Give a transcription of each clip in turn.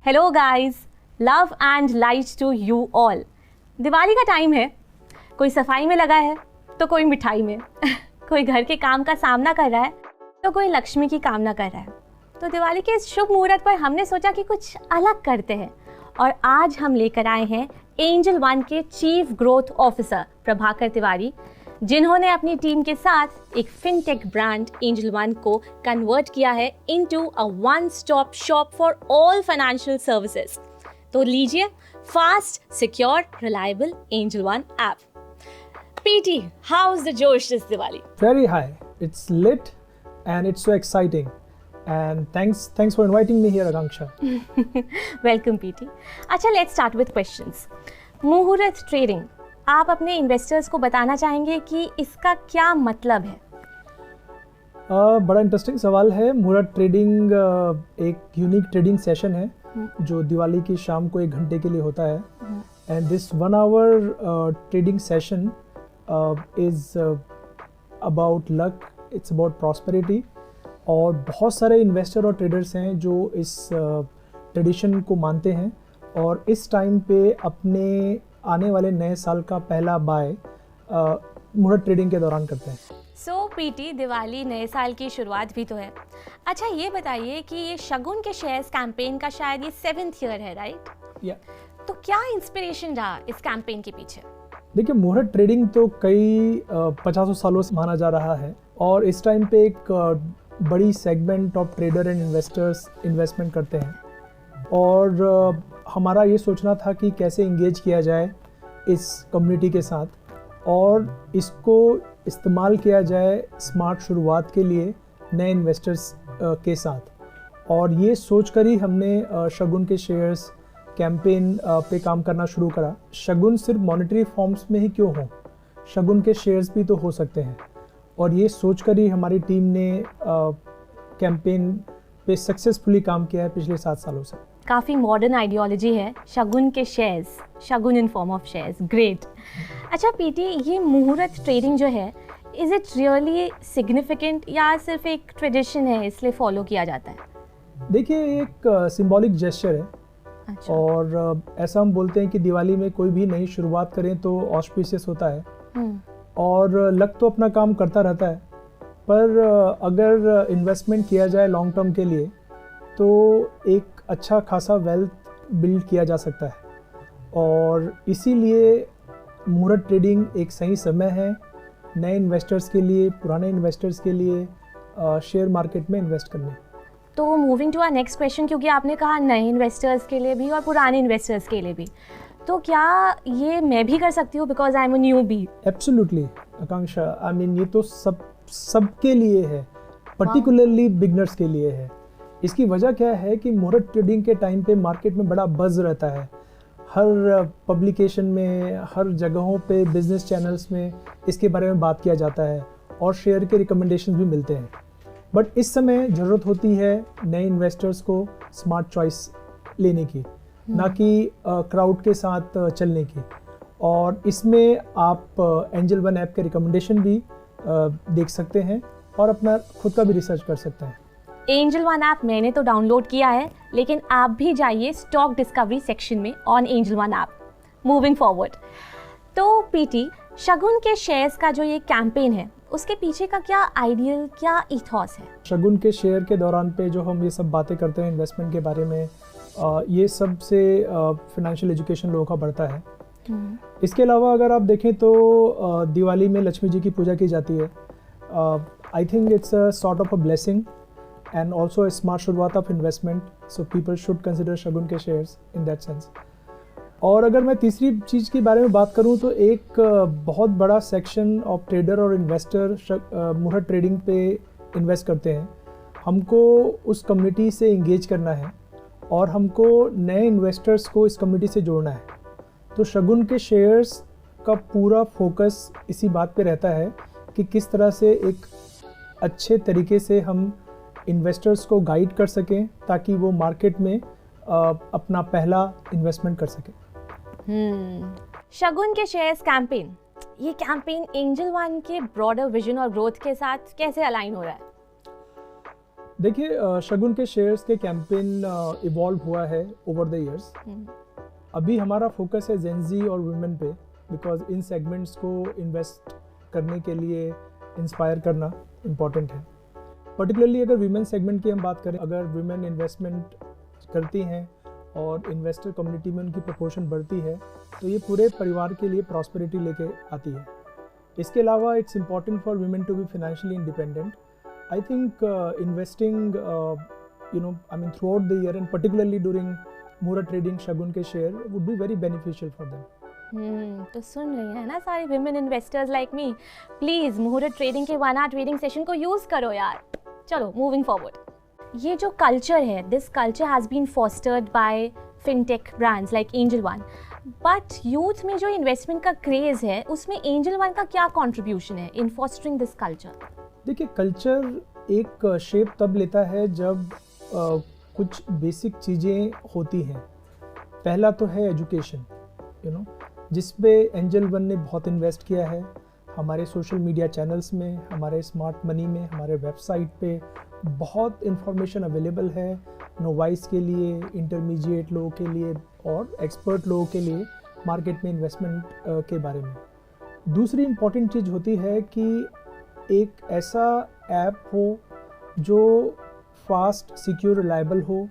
Hello guys, love and light to you all. Diwali का time है, कोई सफाई में लगा है तो कोई मिठाई में कोई घर के काम का सामना कर रहा है तो कोई लक्ष्मी की कामना कर रहा है। तो दिवाली के इस शुभ मुहूर्त पर हमने सोचा कि कुछ अलग करते हैं और आज हम लेकर आए हैं एंजल वन के chief growth officer Prabhakar Tiwari, जिन्होंने अपनी टीम के साथ एक फिनटेक ब्रांड एंजल वन को कन्वर्ट किया है into a one stop shop for all financial services. तो लीजिए fast, secure, reliable angel one app. PT, how's the Josh this Diwali? Very high. It's lit and it's so exciting. And thanks for inviting me here, Akanksha. Welcome, PT. अच्छा, let's start with questions. मुहूर्त trading, आप अपने investors को बताना चाहेंगे कि इसका क्या मतलब है? बड़ा इंटरेस्टिंग सवाल है। मुहूर्त ट्रेडिंग एक यूनिक ट्रेडिंग सेशन है जो दिवाली की शाम को 1 घंटे के लिए होता है। And this 1 hour trading session is about luck, it's about prosperity। और बहुत सारे इन्वेस्टर और ट्रेडर्स हैं जो इस ट्रेडिशन को मानते हैं और इस टाइम पे अपने आने वाले नए साल का पहला बाय मुहूर्त ट्रेडिंग के दौरान करते हैं। So, PT, दिवाली नए साल की शुरुआत भी तो है। अच्छा, ये बताइए कि ये शगुन के शेयर्स कैंपेन का शायद ये 7th ईयर है, राइट? तो क्या इंस्पिरेशन रहा इस कैंपेन के पीछे? देखिए, मुहूर्त ट्रेडिंग तो कई 50 सालों से माना जा रहा है और इस टाइम पे एक बड़ी segment of trader and investors investment करते हैं और हमारा ये सोचना था कि कैसे इंगेज किया जाए इस कम्युनिटी के साथ और इसको इस्तेमाल किया जाए स्मार्ट शुरुआत के लिए नए इन्वेस्टर्स के साथ। और ये सोचकर ही हमने शगुन के शेयर्स कैंपेन पे काम करना शुरू करा। शगुन सिर्फ मॉनेटरी फॉर्म्स में ही क्यों हो, शगुन के शेयर्स भी तो हो सकते हैं। और ये सोचकर ही हमारी टीम ने कैंपेन पे सक्सेसफुली काम किया है पिछले 7 सालों से। काफ़ी मॉडर्न आइडियोलॉजी है शगुन के shares, Shagun in form of shares, great. अच्छा PT, ये मुहूर्त ट्रेडिंग जो है, इज़ इट रियली सिग्निफिकेंट या सिर्फ एक ट्रेडिशन है इसलिए फॉलो किया जाता है? देखिए, एक सिंबॉलिक जेस्चर है। अच्छा। और ऐसा हम बोलते हैं कि दिवाली में कोई भी नई शुरुआत करें तो ऑस्पिशियस होता है और लक तो अपना काम करता रहता है, पर अगर इन्वेस्टमेंट किया जाए लॉन्ग टर्म के लिए तो एक अच्छा खासा वेल्थ बिल्ड किया जा सकता है। और इसीलिए मुहूर्त ट्रेडिंग एक सही समय है नए इन्वेस्टर्स के लिए, पुराने इन्वेस्टर्स के लिए शेयर मार्केट में इन्वेस्ट करने। तो moving to our next question, क्योंकि आपने कहा नए इन्वेस्टर्स के लिए भी और पुराने इन्वेस्टर्स के लिए भी, तो क्या ये मैं भी कर सकती हूँ because I am a newbie? Absolutely Akanksha, I mean ये तो सबके लिए है, पर्टिकुलरली बिगनर्स के लिए है। इसकी वजह क्या है कि मुहूर्त ट्रेडिंग के टाइम पे मार्केट में बड़ा बज़ रहता है, हर पब्लिकेशन में, हर जगहों पे, बिजनेस चैनल्स में इसके बारे में बात किया जाता है और शेयर के रिकमेंडेशन भी मिलते हैं। बट इस समय ज़रूरत होती है नए इन्वेस्टर्स को स्मार्ट चॉइस लेने की, ना कि क्राउड के साथ चलने की। और इसमें आप एंजल वन ऐप के रिकमेंडेशन भी देख सकते हैं और अपना खुद का भी रिसर्च कर सकते हैं। एंजल वन ऐप मैंने तो डाउनलोड किया है, लेकिन आप भी जाइए स्टॉक डिस्कवरी सेक्शन में on angel one app. Moving forward, तो PT, शगुन के शेयर्स का जो ये कैंपेन है उसके पीछे का क्या आइडियल, क्या इथॉस है? शगुन के शेयर के दौरान पे जो हम ये सब बातें करते हैं इन्वेस्टमेंट के बारे में, ये सब से फाइनेंशियल एजुकेशन लोगों का बढ़ता है। इसके अलावा अगर आप देखें तो दिवाली में लक्ष्मी जी की पूजा की जाती है। I think it's a sort of a blessing and also a smart शुरुआत of investment, so people should consider शगुन के shares in that sense। और अगर मैं तीसरी चीज़ के बारे में बात करूं तो एक बहुत बड़ा सेक्शन ऑफ ट्रेडर और इन्वेस्टर मुहूर्त ट्रेडिंग पे इन्वेस्ट करते हैं। हमको उस कम्युनिटी से इंगेज करना है और हमको नए इन्वेस्टर्स को इस कम्युनिटी से जोड़ना है। तो शगुन के शेयर्स का पूरा फोकस इसी बात पे रहता है कि किस तरह से एक अच्छे तरीके से हम इन्वेस्टर्स को गाइड कर सकें ताकि वो मार्केट में अपना पहला इन्वेस्टमेंट कर सकें। शगुन के शेयर्स कैंपेन, ये कैंपेन एंजल वन के ब्रॉडर विजन और ग्रोथ के साथ कैसे अलाइन हो रहा है? देखिए, शगुन के शेयर्स के कैंपेन इवॉल्व हुआ है ओवर द इयर्स। अभी हमारा फोकस है जेनजी और वुमेन पे, बिकॉज इन सेगमेंट्स को इन्वेस्ट करने के लिए इंस्पायर करना इम्पॉर्टेंट है। पर्टिकुलरली अगर वीमेन सेगमेंट की हम बात करें, अगर वीमेन इन्वेस्टमेंट करती हैं और इन्वेस्टर कम्युनिटी में उनकी प्रपोर्शन बढ़ती है तो ये पूरे परिवार के लिए प्रॉस्पेरिटी लेके आती है। इसके अलावा it's important for women to be financially independent. I think investing, throughout the year and particularly during Muhurt trading शगुन के share would be very beneficial for them. तो सुन रही हैं ना सारे women investors like me, please muhurat trading के 1 hour trading session को use करो यार। चलो मूविंग फॉरवर्ड। ये जो कल्चर है, this culture has been fostered by fintech brands like Angel One, but youth में जो इन्वेस्टमेंट का क्रेज है उसमें एंजल वन का क्या कॉन्ट्रीब्यूशन है इन फॉस्टरिंग दिस कल्चर? देखिए, कल्चर एक शेप तब लेता है जब कुछ बेसिक चीज़ें होती हैं। पहला तो है एजुकेशन, जिस पे एंजल वन ने बहुत इन्वेस्ट किया है। हमारे सोशल मीडिया चैनल्स में, हमारे स्मार्ट मनी में, हमारे वेबसाइट पे बहुत इंफॉर्मेशन अवेलेबल है नोवाइस के लिए, इंटरमीडिएट लोगों के लिए और एक्सपर्ट लोगों के लिए मार्केट में इन्वेस्टमेंट के बारे में। दूसरी इम्पॉर्टेंट चीज़ होती है कि एक ऐसा ऐप हो जो फास्ट, सिक्योर, रिलायबल हो,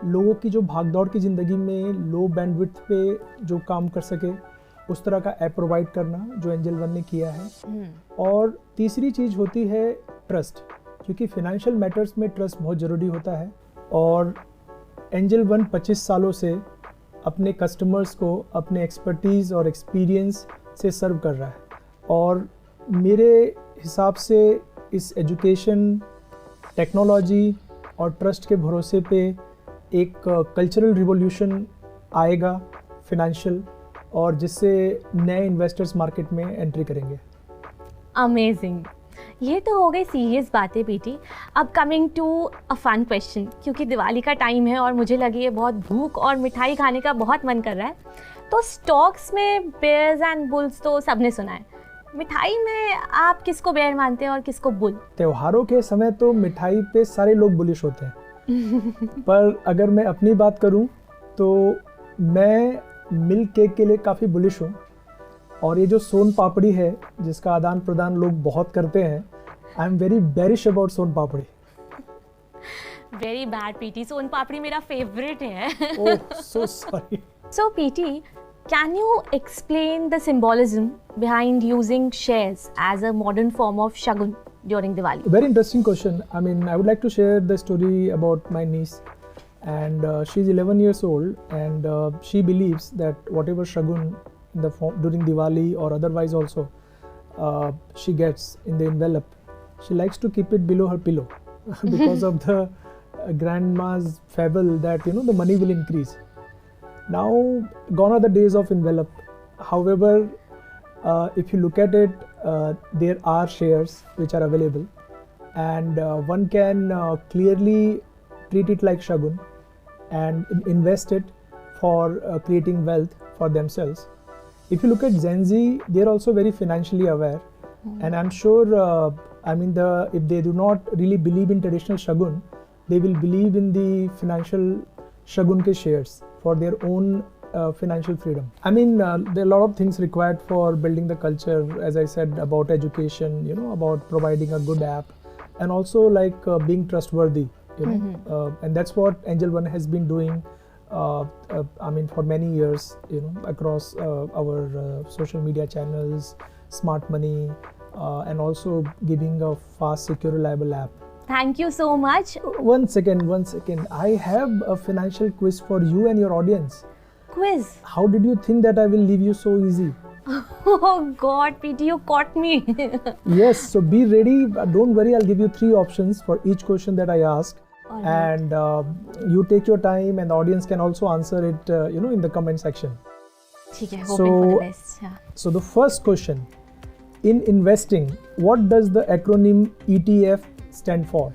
लोगों की जो भागदौड़ की ज़िंदगी में लो बैंडविड्थ पे जो काम कर सके, उस तरह का ऐप प्रोवाइड करना जो एंजल वन ने किया है। और तीसरी चीज़ होती है ट्रस्ट, क्योंकि फाइनेंशियल मैटर्स में ट्रस्ट बहुत ज़रूरी होता है। और एंजल वन 25 सालों से अपने कस्टमर्स को अपने एक्सपर्टीज़ और एक्सपीरियंस से सर्व कर रहा है। और मेरे हिसाब से इस एजुकेशन, टेक्नोलॉजी और ट्रस्ट के भरोसे पे एक कल्चरल रिवॉल्यूशन आएगा फाइनेंशियल, और जिससे नए इन्वेस्टर्स मार्केट में एंट्री करेंगे। अमेजिंग। ये तो हो गई सीरियस बातें बेटी। अब coming to a fun question, क्योंकि दिवाली का टाइम है और मुझे लगी है बहुत भूख और मिठाई खाने का बहुत मन कर रहा है। तो स्टॉक्स में बेयर्स एंड बुल्स तो सबने सुना है, मिठाई में आप किसको बेयर मानते हैं और किसको बुल? त्योहारों के समय तो मिठाई पे सारे लोग बुलिश होते हैं पर अगर मैं अपनी बात करूं तो मैं मिल्क केक के लिए काफ़ी बुलिश हूं। और ये जो सोन पापड़ी है जिसका आदान प्रदान लोग बहुत करते हैं, I am very bearish about soan papdi. Very bad PT, soan papdi मेरा फेवरेट है। Oh so sorry. So PT, can you explain the symbolism behind using shares as a modern form of shagun during Diwali? Very interesting question. I would like to share the story about my niece, and she's 11 years old, and she believes that whatever shagun in the form during Diwali or otherwise also she gets in the envelope, she likes to keep it below her pillow because of the grandma's fable that the money will increase. Now, gone are the days of envelope. However, if you look at it, there are shares which are available, and one can clearly treat it like shagun and invest it for creating wealth for themselves. If you look at Gen Z, they are also very financially aware, and I'm sure, if they do not really believe in traditional shagun, they will believe in the financial shagun ke shares for their own financial freedom. There are a lot of things required for building the culture, as I said, about education, about providing a good app, and also like being trustworthy, and that's what Angel One has been doing for many years, across our social media channels, smart money, and also giving a fast, secure, reliable app. Thank you so much. One second. I have a financial quiz for you and your audience. Quiz? How did you think that I will leave you so easy? Oh God, Pete, you caught me. Yes, so be ready. Don't worry, I'll give you 3 options for each question that I ask. Right. And you take your time, and the audience can also answer it, in the comment section. ठीक है, hoping for the best. Yeah. So the first question, in investing, what does the acronym ETF stand for?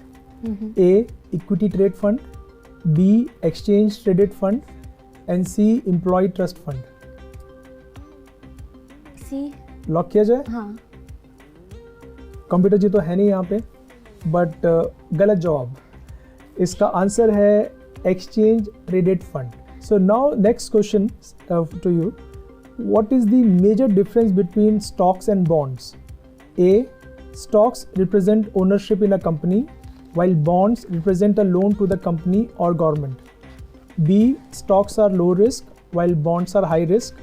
A, equity trade fund, B, exchange traded fund, and C, employee trust fund. See, lock किया जाए? हाँ. Computer जी तो है नहीं यहाँ पे, but गलत जवाब. इसका आंसर है exchange traded fund. So now next question to you. What is the major difference between stocks and bonds? A. Stocks represent ownership in a company, while bonds represent a loan to the company or government. B. Stocks are low risk, while bonds are high risk.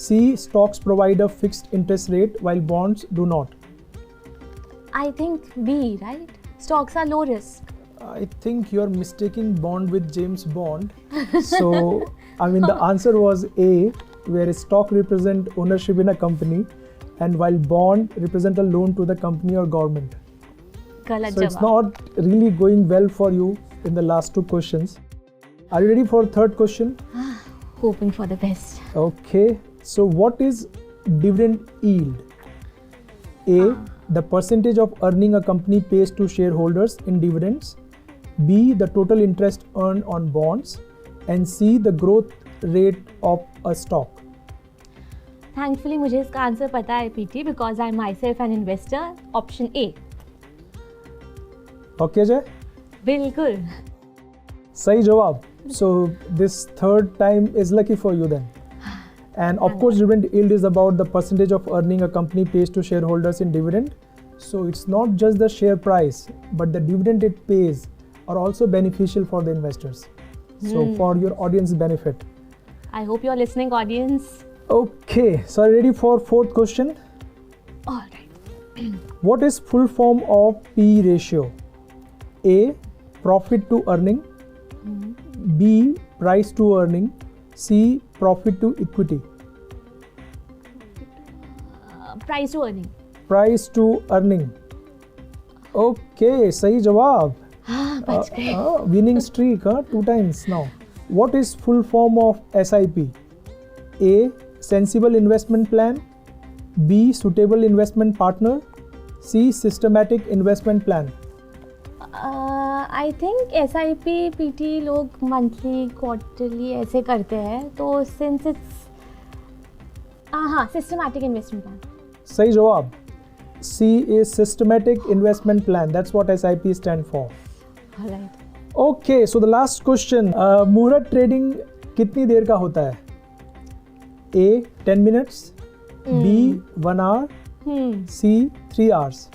C. Stocks provide a fixed interest rate, while bonds do not. I think B, right? Stocks are low risk. I think you are mistaking Bond with James Bond. So, I mean, the answer was A, where stock represent ownership in a company, and while bond represent a loan to the company or government. गलत So it's जवाब. not really going well for you in the last two questions. Are you ready for third question? Hoping for the best. Okay. So what is dividend yield? A. The percentage of earning a company pays to shareholders in dividends. B. The total interest earned on bonds. And C. The growth rate of a stock. Thankfully मुझे इसका answer पता है PT, because I myself an investor. Option A. Okay, Jay? बिल्कुल. सही जवाब. So this third time is lucky for you then. And of course, dividend yield is about the percentage of earning a company pays to shareholders in dividend. So it's not just the share price, but the dividend it pays are also beneficial for the investors. So for your audience benefit. I hope you're listening, audience. Okay, so are you ready for fourth question? All right. What is full form of P/E ratio? A. Profit to earning. B. Price to earning. C. Profit to equity. Price to earning. Price to earning. Okay, सही जवाब. बच गए. Winning streak, 2 times now. What is full form of SIP? A. Sensible investment plan. B. Suitable investment partner. C. Systematic investment plan. I think SIP PT लोग monthly quarterly ऐसे करते हैं, तो since it's हाँ सिस्टमैटिक इन्वेस्टमेंट प्लान. सही जवाब. C is systematic investment plan. That's what SIP stand for. Alright. Okay, so the last question. मुहूर्त trading कितनी देर का होता है? A. 10 minutes. B. 1 hour. C. 3 hours.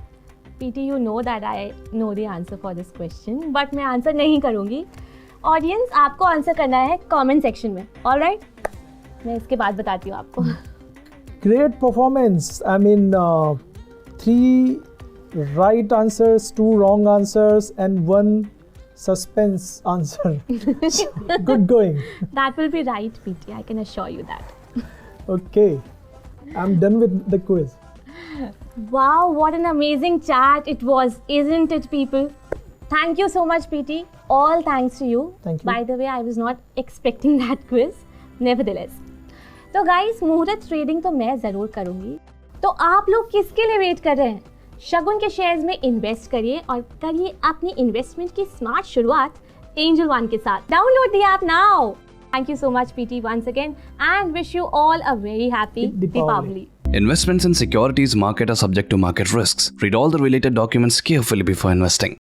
PT, you know that I know the answer for this question, but मैं answer नहीं करूँगी. Audience, आपको answer करना है कमेंट सेक्शन में. ऑलराइट, मैं इसके बाद बताती हूँ आपको. Great performance. I mean, 3 right answers, 2 wrong answers, and 1 suspense answer. Good going. That will be right, PT. I can assure you that. Okay, I'm done with the quiz. Wow, what an amazing chat it was, isn't it, people? Thank you so much, PT. All thanks to you. Thank you. By the way, I was not expecting that quiz. Nevertheless. तो guys, मुहूर्त trading तो मैं ज़रूर करूँगी. तो आप लोग किसके लिए वेट कर रहे हैं? शगुन के शेयर्स में इन्वेस्ट करिए और करिए अपनी इन्वेस्टमेंट की स्मार्ट शुरुआत एंजल वन के साथ. Download the app now. Thank you so much, PT, once again, and wish you all a very happy Deepavali. Investments in securities market are subject to market risks. Read all the related documents carefully before investing.